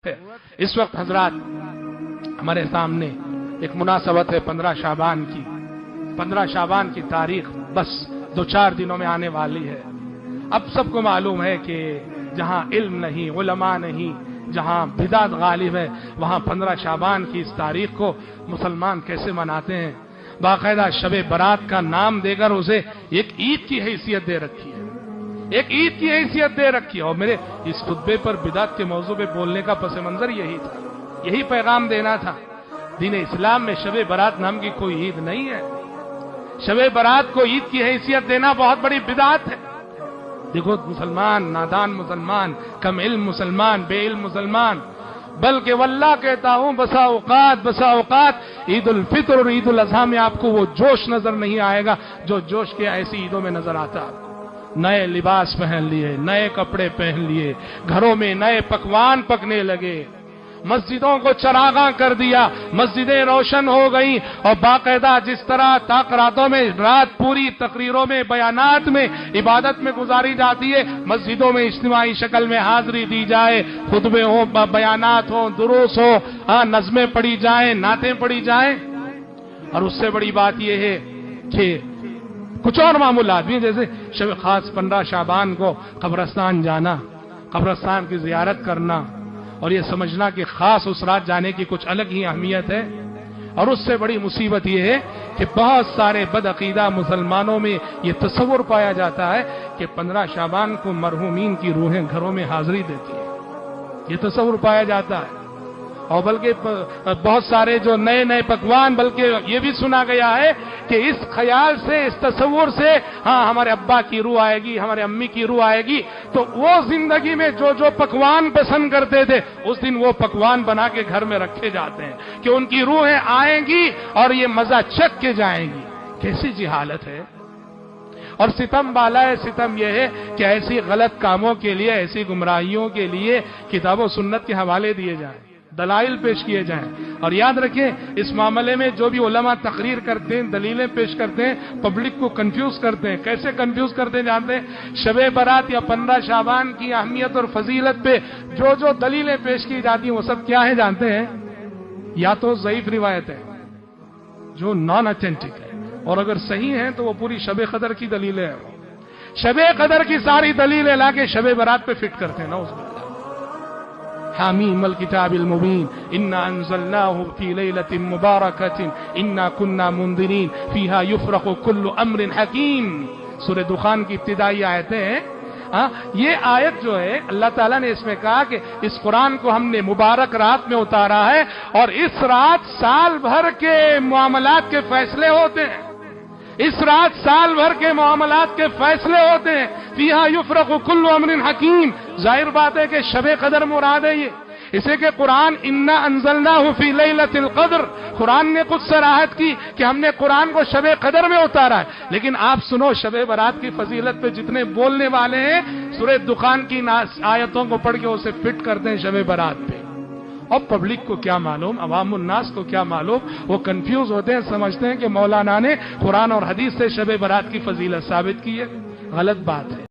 ہے۔ اس وقت حضرات ہمارے سامنے ایک مناسبت ہے 15 شعبان کی۔ 15 شعبان کی تاریخ بس 2-4 دنوں میں آنے والی ہے۔ اب سب کو معلوم ہے کہ جہاں علم نہیں، علماء نہیں، جہاں بدعت غالب ہے، وہاں 15 شعبان کی اس تاریخ کو مسلمان کیسے مناتے ہیں؟ باقاعدہ شب برات کا نام دے کر اسے ایک عید کی حیثیت دے رکھی ہے، ایک عید کی حیثیت دے رکھی ہے۔ اور میرے اس خطبے پر بدعت کے موضوع پہ بولنے کا پس منظر یہی تھا، یہی پیغام دینا تھا۔ دین اسلام میں شب برات نام کی کوئی عید نہیں ہے۔ شب برات کو عید کی حیثیت دینا بہت بڑی بدعت ہے۔ دیکھو مسلمان، نادان مسلمان، کم علم مسلمان، بے علم مسلمان، بلکہ واللہ کہتا ہوں بسا اوقات عید الفطر اور عید الاضحیٰ میں آپ کو وہ جوش نظر نہیں آئے گا جو جوش کے ایسی عیدوں میں نظر آتا ہے۔ نئے لباس پہن لیے، نئے کپڑے پہن لیے، گھروں میں نئے پکوان پکنے لگے، مسجدوں کو چراغاں کر دیا، مسجدیں روشن ہو گئیں، اور باقاعدہ جس طرح راتوں میں رات پوری تقریروں میں، بیانات میں، عبادت میں گزاری جاتی ہے، مسجدوں میں اجتماعی شکل میں حاضری دی جائے، خطبے ہوں، بیانات ہوں، دروس ہو، نظمیں پڑھی جائیں، نعتیں پڑھی جائیں۔ اور اس سے بڑی بات یہ ہے کہ کچھ اور معمولات بھی، جیسے شب خاص 15 شعبان کو قبرستان جانا، قبرستان کی زیارت کرنا، اور یہ سمجھنا کہ خاص اس رات جانے کی کچھ الگ ہی اہمیت ہے۔ اور اس سے بڑی مصیبت یہ ہے کہ بہت سارے بدعقیدہ مسلمانوں میں یہ تصور پایا جاتا ہے کہ 15 شعبان کو مرحومین کی روحیں گھروں میں حاضری دیتی ہیں، یہ تصور پایا جاتا ہے۔ اور بلکہ بہت سارے جو نئے پکوان، بلکہ یہ بھی سنا گیا ہے کہ اس خیال سے، اس تصور سے، ہمارے ابا کی روح آئے گی، ہمارے امی کی روح آئے گی، تو وہ زندگی میں جو پکوان پسند کرتے تھے اس دن وہ پکوان بنا کے گھر میں رکھے جاتے ہیں کہ ان کی روحیں آئیں گی اور یہ مزہ چکھ کے جائیں گی۔ کیسی جہالت ہے! اور ستم بالا ہے، ستم یہ ہے کہ ایسی غلط کاموں کے لیے، ایسی گمراہیوں کے لیے کتاب و سنت کے حوالے دیے جائیں، دلائل پیش کیے جائیں۔ اور یاد رکھیں اس معاملے میں جو بھی علماء تقریر کرتے ہیں، دلیلیں پیش کرتے ہیں، پبلک کو کنفیوز کرتے ہیں۔ کیسے کنفیوز کرتے ہیں جانتے ہیں؟ شب برات یا 15 شعبان کی اہمیت اور فضیلت پہ جو دلیلیں پیش کی جاتی ہیں وہ سب کیا ہے جانتے ہیں؟ یا تو ضعیف روایت ہے جو نان اتھینٹک ہے، اور اگر صحیح ہیں تو وہ پوری شب قدر کی دلیلیں ہیں۔ شب قدر کی ساری دلیلیں لا کے شب برات پہ فٹ کرتے ہیں نا اس میں۔ حامیم الکتاب المبین انا انزلناه فی لیلۃ مبارکۃ انا کنا منذرین فیہا یفرق کل امر حکیم۔ سورہ دخان کی ابتدائی آیتیں ہیں۔ یہ آیت جو ہے اللہ تعالیٰ نے اس میں کہا کہ اس قرآن کو ہم نے مبارک رات میں اتارا ہے، اور اس رات سال بھر کے معاملات کے فیصلے ہوتے ہیں، اس رات سال بھر کے معاملات کے فیصلے ہوتے ہیں۔ فیہا یفرق کل امر حکیم، ظاہر بات ہے کہ شب قدر مراد ہے یہ، اسے کہ قرآن انا انزلناہ فی لیلۃ القدر، قرآن نے کچھ صراحت کی کہ ہم نے قرآن کو شب قدر میں اتارا ہے۔ لیکن آپ سنو شب برات کی فضیلت پہ جتنے بولنے والے ہیں سورہ دخان کی آیتوں کو پڑھ کے اسے فٹ کرتے ہیں شب برات پہ۔ اور پبلک کو کیا معلوم، عوام الناس کو کیا معلوم، وہ کنفیوز ہوتے ہیں، سمجھتے ہیں کہ مولانا نے قرآن اور حدیث سے شب برات کی فضیلت ثابت کی ہے۔ غلط بات ہے۔